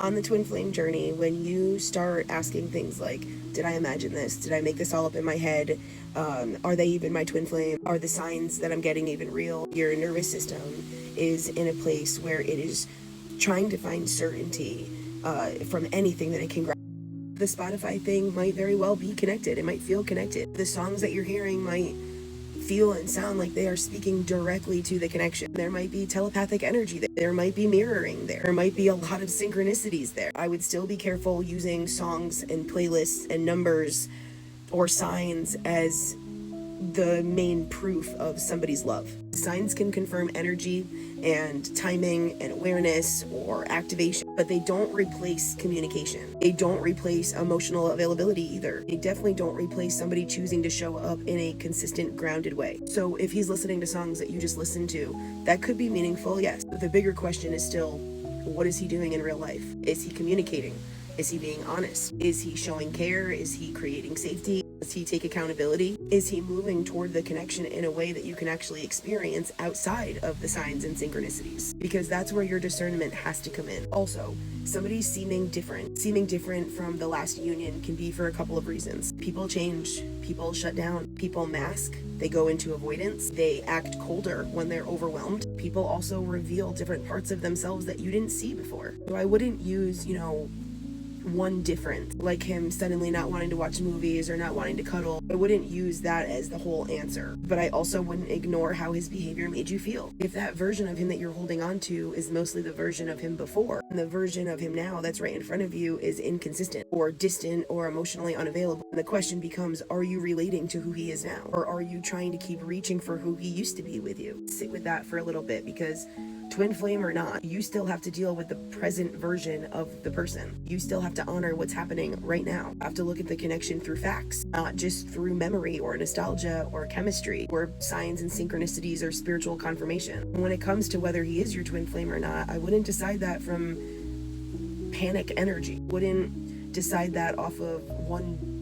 On the twin flame journey, when you start asking things like, did I imagine this? Did I make this all up in my head? Are they even my twin flame? Are the signs that I'm getting even real? Your nervous system is in a place where it is trying to find certainty from anything that it can grab. The Spotify thing might very well be connected. It might feel connected. The songs that you're hearing might feel and sound like they are speaking directly to the connection. There might be telepathic energy there. There might be mirroring there. There might be a lot of synchronicities there. I would still be careful using songs and playlists and numbers or signs as the main proof of somebody's love. Signs can confirm energy and timing and awareness or activation, but they don't replace communication. They don't replace emotional availability either. They definitely don't replace somebody choosing to show up in a consistent, grounded way. So if he's listening to songs that you just listened to, that could be meaningful, yes. But the bigger question is still, what is he doing in real life? Is he communicating? Is he being honest? Is he showing care? Is he creating safety? Does he take accountability? Is he moving toward the connection in a way that you can actually experience outside of the signs and synchronicities? Because that's where your discernment has to come in. Also, somebody seeming different from the last union can be for a couple of reasons. People change, people shut down, people mask, they go into avoidance, they act colder when they're overwhelmed. People also reveal different parts of themselves that you didn't see before. So I wouldn't use, one different, like him suddenly not wanting to watch movies or not wanting to cuddle. I wouldn't use that as the whole answer, but I also wouldn't ignore how his behavior made you feel. If that version of him that you're holding on to is mostly the version of him before, and the version of him now that's right in front of you is inconsistent or distant or emotionally unavailable, the question becomes, are you relating to who he is now? Or are you trying to keep reaching for who he used to be with you? Sit with that for a little bit, because twin flame or not, you still have to deal with the present version of the person. You still have to honor what's happening right now. You have to look at the connection through facts, not just through memory or nostalgia or chemistry or signs and synchronicities or spiritual confirmation. When it comes to whether he is your twin flame or not, I wouldn't decide that from panic energy. Wouldn't decide that off of one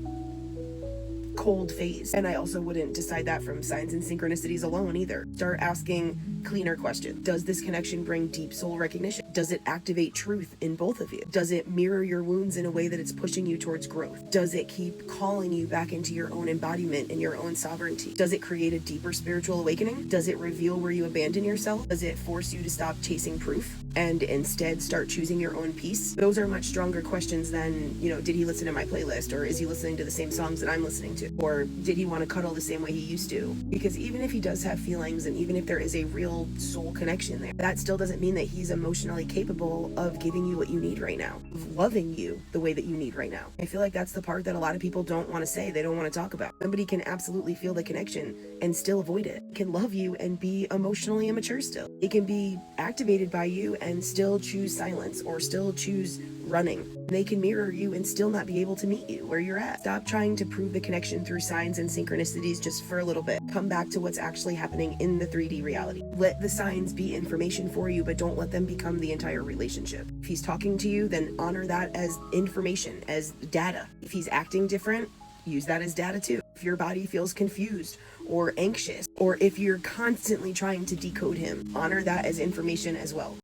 cold phase. And I also wouldn't decide that from signs and synchronicities alone either. Start asking cleaner questions. Does this connection bring deep soul recognition? Does it activate truth in both of you? Does it mirror your wounds in a way that it's pushing you towards growth? Does it keep calling you back into your own embodiment and your own sovereignty? Does it create a deeper spiritual awakening? Does it reveal where you abandon yourself? Does it force you to stop chasing proof and instead start choosing your own peace? Those are much stronger questions than, did he listen to my playlist, or is he listening to the same songs that I'm listening to? Or did he want to cuddle the same way he used to? Because even if he does have feelings, and even if there is a real soul connection there, that still doesn't mean that he's emotionally capable of giving you what you need right now, of loving you the way that you need right now. I feel like that's the part that a lot of people don't want to say, they don't want to talk about. Somebody can absolutely feel the connection and still avoid it. It can love you and be emotionally immature still. It can be activated by you and still choose silence or still choose running. They can mirror you and still not be able to meet you where you're at. Stop trying to prove the connection through signs and synchronicities just for a little bit. Come back to what's actually happening in the 3D reality. Let the signs be information for you, but don't let them become the entire relationship. If he's talking to you, then honor that as information, as data. If he's acting different, use that as data too. If your body feels confused or anxious, or if you're constantly trying to decode him, honor that as information as well.